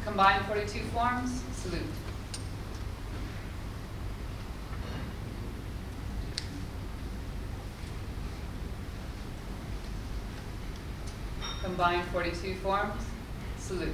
Combined 42 forms, salute. Combined 42 forms, salute.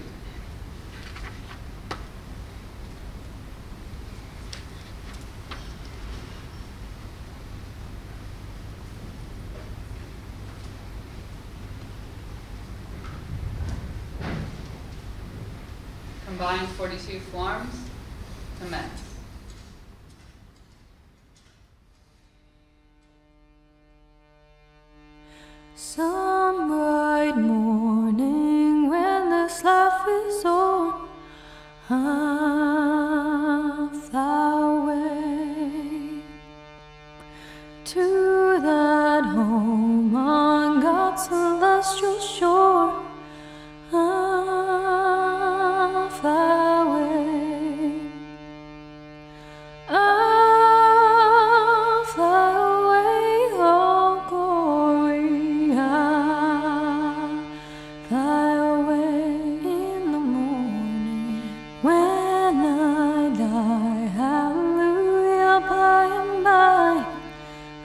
Combined 42 forms, commence. Some bright morning when this life is o'er, I'll fly away to that home on God's celestial shore. I'll fly away. I'll fly away, oh glory. I'll fly away in the morning when I die. Hallelujah, by and by.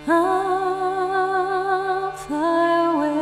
I'll fly away.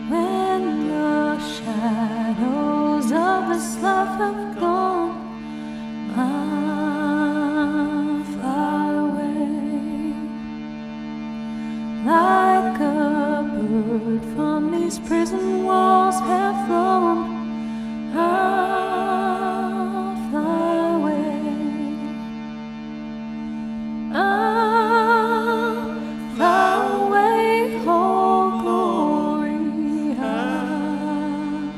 When the shadows of this life have gone, I'll fly away like a bird from these prison walls have flown. I'll fly away. I'll fly away, oh glory. I'll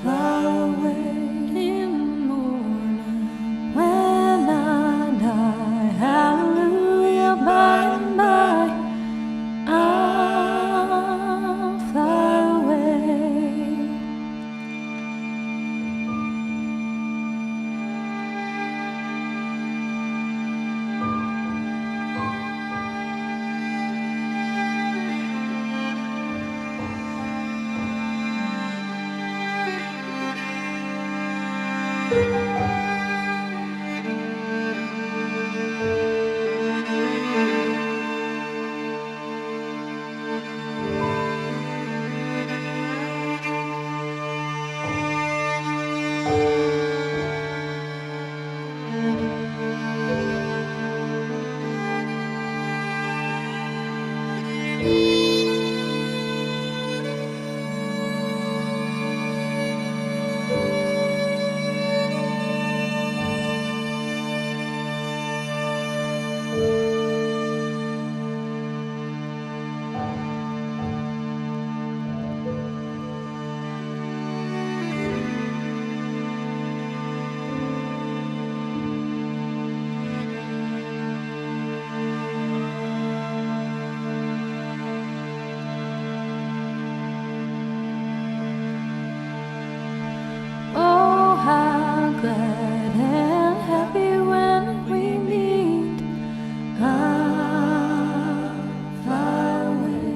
fly away in the morning when I die. Hallelujah, by and by. I'll fly away. Oh, how glad and happy when we meet. I'll fly away.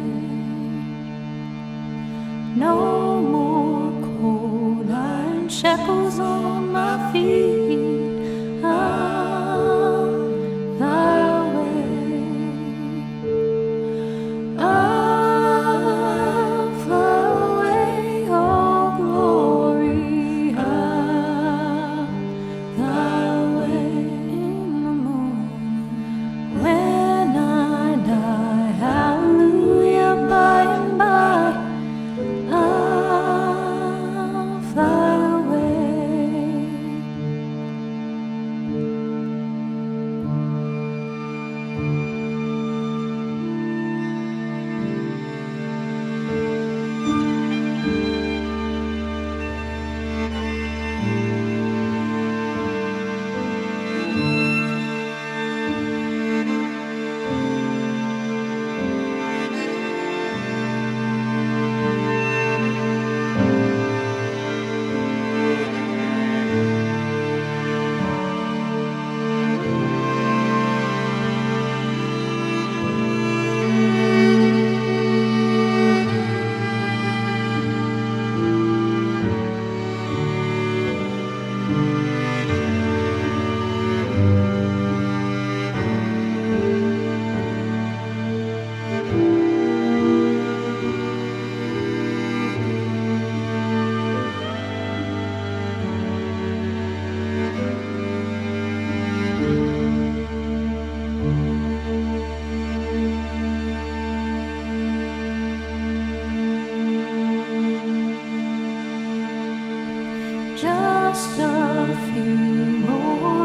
No more cold iron shackles on my feet. I'll fly away. I'll fly away, oh glory. I'll just a few more